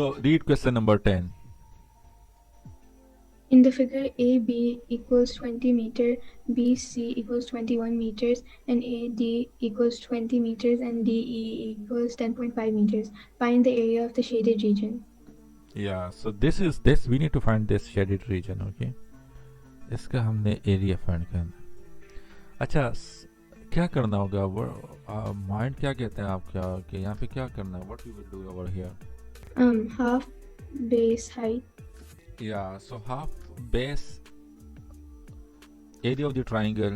So read question number 10. In the figure, AB equals 20 meter, BC equals 21 meters, and AD equals 20 meters, and DE equals 10.5 meters. Find the area of the shaded region. Yeah, so this we need to find this shaded region, okay? इसका हमने area find करना। अच्छा, क्या करना होगा? Mind क्या कहते हैं आपका कि यहाँ पे क्या करना है? What you will do over here? Half base height. Yeah, so half base area of the triangle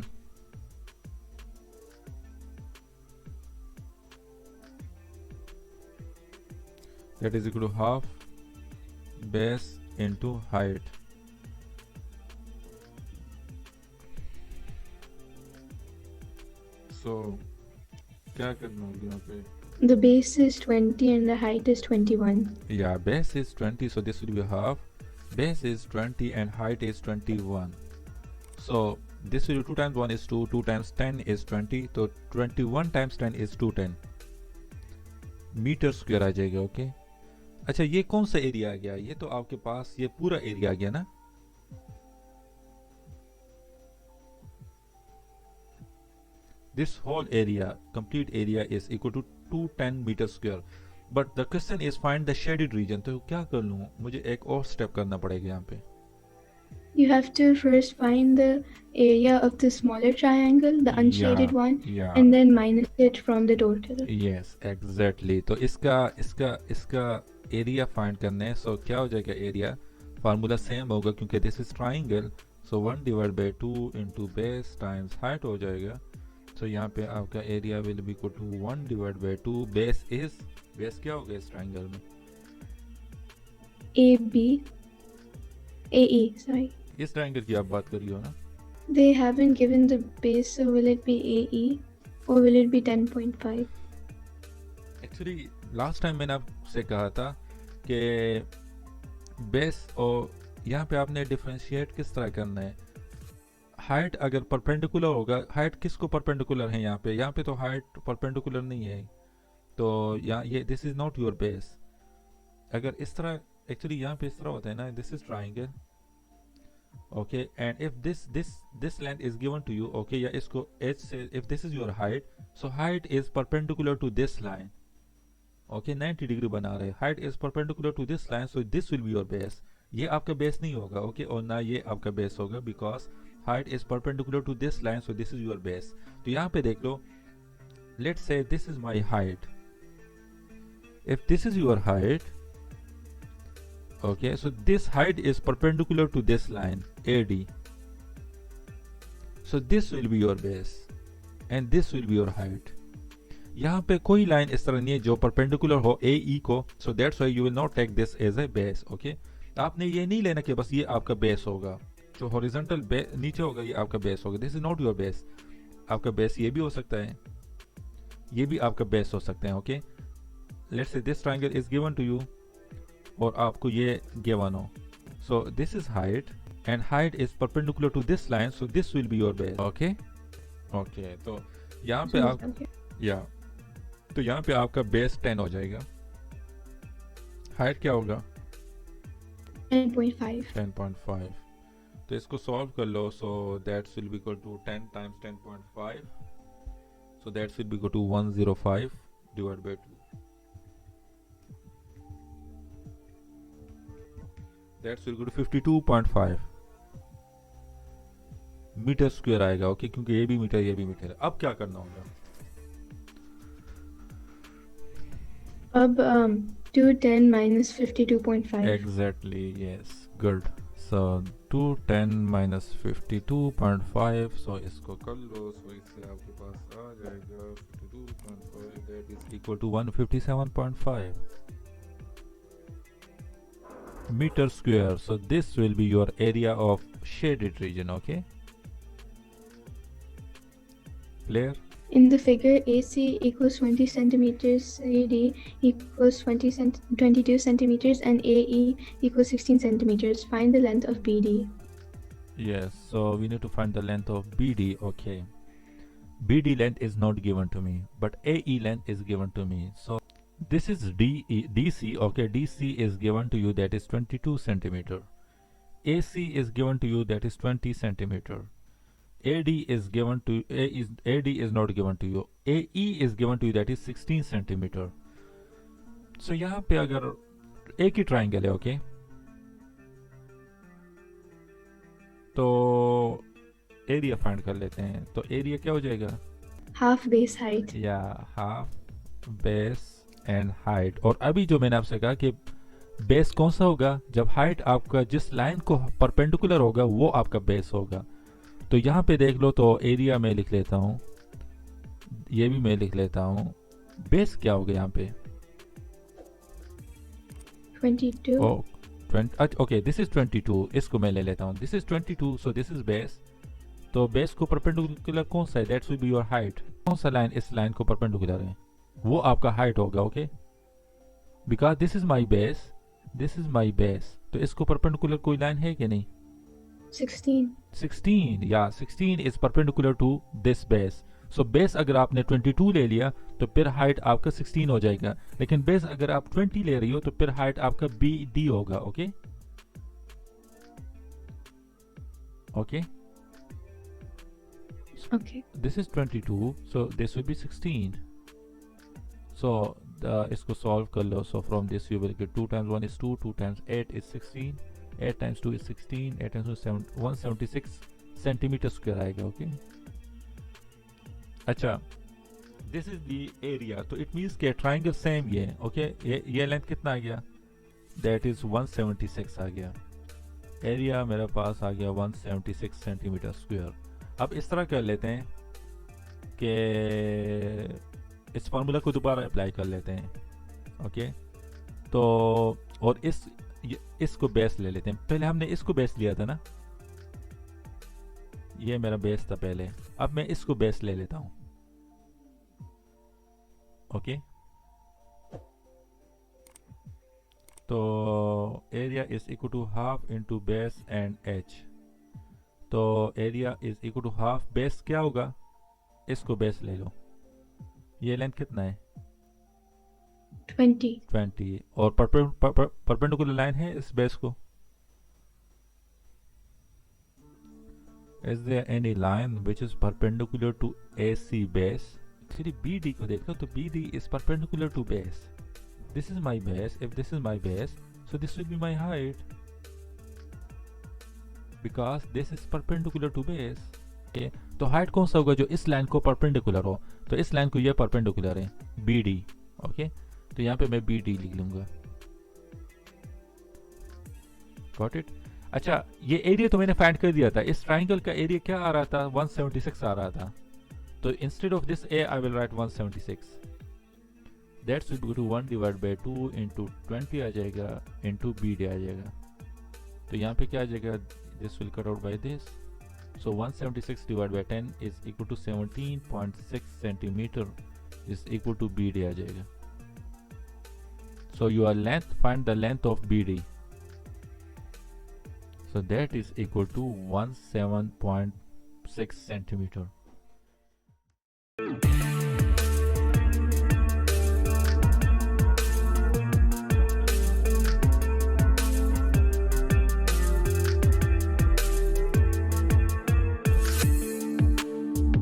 that is equal to half base into height. So क्या करना होगा यहाँ पे? The base is 20 and the height is 21. Yeah, base is 20, so this will be half. Base is 20 and height is 21. So this will be 2 times 1 is 2, 2 times 10 is 20, so 21 times 10 is 210 metre square आ जाएगा, okay? अच्छा, ये कौन सा area आ गया? ये तो आपके पास ये पूरा एरिया आ गया ना? This whole area, complete area is equal to 210 meter square. But the question is find the shaded region. तो क्या कर लूँ? मुझे एक और स्टेप करना पड़ेगा यहाँ पे. You have to first find the area of the smaller triangle, the unshaded one, and then minus it from the total. Yes, exactly. तो इसका एरिया फाइंड करना है. सो क्या हो जाएगा एरिया? फार्मूला सेम होगा क्योंकि this is triangle. So 1 divide by 2 into base times height हो जाएगा. तो यहाँ पे आपका area will be equal to 1 divide by 2. Base क्या होगा इस ट्राइंगल में? AE, sorry. इस ट्राइंगल की आप बात कर रही हो ना? They haven't given the base, so will it be AE or will it be 10.5? Actually last time मैंने आपसे कहा था कि बेस और यहाँ पे आपने डिफरेंशिएट किस तरह करना है. हाइट अगर परपेंडिकुलर होगा, हाइट किसको परपेंडिकुलर है यहाँ पे? यहाँ पे तो हाइट परपेंडिकुलर नहीं है, तो यहाँ ये this is not your base. अगर इस तरह, एक्चुअली यहाँ पे इस तरह होता है ना, this is triangle, okay, and if this length is given to you, okay, या इसको एच से, if this is your height, so height is perpendicular to this line, okay, 90 degree बना रहे. Height is perpendicular to this line, so this will be your base. ये आपका base नहीं होगा, okay, और ना ये आपका बेस होगा, because height is perpendicular to this line, so this is your base. तो यहाँ पे देख लो, let's say this is my height. If this is your height, okay, so this height is perpendicular to this line AD, so this will be your base and this will be your height. यहाँ पे कोई line इस तरह नहीं है जो perpendicular हो AE को, so that's why you will not take this as a base, okay. आपने ये नहीं लेना कि बस ये आपका बेस होगा, जो हॉरिजॉन्टल नीचे होगा ये आपका बेस होगा. This is not your base. आपका बेस ये भी हो सकता है, ये भी आपका बेस हो सकते हैं, okay. Let's say this triangle is given to you और आपको ये गिवन हो, so this is height and height is perpendicular to this line, so this will be your base, okay. Okay, तो यहाँ पे आप तो यहाँ पे आपका बेस 10 हो जाएगा. हाइट क्या होगा? 10.5. तो इसको सॉल्व कर लो. So that's will be equal to 10 times 10.5, so that's will be equal to 105 divide by 2. That's will equal to 52.5 meter square आएगा, ओके, क्योंकि ये भी मीटर ये भी मीटर है. अब क्या करना होगा? अब 210 minus 52.5. Exactly, yes, good. So 210 minus 52.5, so इसको कर लो. So इससे आपके पास आ जाएगा 52.5, that is equal to 157.5 meter square. So this will be your area of shaded region, okay? Clear? In the figure, AC equals 20 centimeters, CD equals 22 centimeters, and AE equals 16 centimeters. Find the length of BD. Yes, so we need to find the length of BD, okay. BD length is not given to me, but AE length is given to me. So this is DC. Okay, DC is given to you, that is 22 centimeter. AC is given to you, that is 20 centimeter. AD is given to AD is not given to you. AE is given to you, that is 16 centimeter. So यहाँ पे अगर एक ही triangle है, okay, तो area find कर लेते हैं. तो एरिया क्या हो जाएगा? half base height. या हाफ बेस एंड हाइट. और अभी जो मैंने आपसे कहा कि बेस कौन सा होगा, जब हाइट आपका जिस लाइन को परपेंडिकुलर होगा वो आपका बेस होगा. तो यहाँ पे देख लो, तो एरिया में लिख लेता हूँ, ये भी मैं लिख लेता हूँ. बेस क्या होगा यहाँ पे? 22. Okay, this is 22. इसको मैं ले लेता हूँ, this is 22. So this is base. तो बेस को परपेंडिकुलर कौन सा है? That's will be your height. कौन सा लाइन इस लाइन को परपेंडिकुलर है, वो आपका हाइट होगा. Okay, because this is my base, this is my base. तो इसको परपेंडिकुलर कोई लाइन है कि नहीं? 16. 16. या 16 is perpendicular to this base. So base अगर आपने 22 ले लिया तो फिर हाइट आपका 16 हो जाएगा. लेकिन बेस अगर आप 20 ले रही हो तो फिर हाइट आपका BD होगा. Okay okay, Okay. this is 22, so this will be 16. So इसको solve कर लो. So from this you will get 2 times 1 is 2, 2 times 8 is 16, 8 times 2 is 16, 8 times 2 is 176 centimetre square आएगा. ओके, अच्छा, दिस इज द एरिया. तो it means के triangle same ये है. Okay, ये length कितना आ गया? दैट इज 176 आ गया. एरिया मेरे पास आ गया 176 सेंटीमीटर स्क्वायर. अब इस तरह कर लेते हैं कि इस फार्मूला को दोबारा अप्लाई कर लेते हैं. ओके, तो और इसको बेस ले लेते हैं. पहले हमने इसको बेस लिया था ना, ये मेरा बेस था पहले. अब मैं इसको बेस ले लेता हूं. ओके, तो area is equal to half into base and H. तो area is equal to half. Base क्या होगा? इसको बेस ले लो. ये लेंथ कितना है? 20. 20. और परपेंडिकुलर लाइन है इस बेस को. Is there any line which is perpendicular to AC base? Actually BD को देखो, तो BD is perpendicular to base. This is my base. If this is my base, so this will be my height, because this is perpendicular to base. तो height कौन सा होगा? जो इस line को परपेंडिकुलर हो. तो इस लाइन को ये परपेंडिकुलर है, BD. ओके, तो यहाँ पे मैं BD लिख लूंगा. Got it? अच्छा, ये एरिया तो मैंने फाइंड कर दिया था. इस ट्राइंगल का एरिया क्या आ रहा था? 176 आ रहा था. तो instead of this A I will write 176. That's will be to 1 divide by 2 into 20 आ जाएगा, इंटू BD आ जाएगा. तो यहाँ पे क्या आ जाएगा? This will cut out by this. So 176 divided by 10 is equal to 17.6 centimeter is equal to BD आ जाएगा. So your length, find the length of BD. So that is equal to 17.6 centimeter.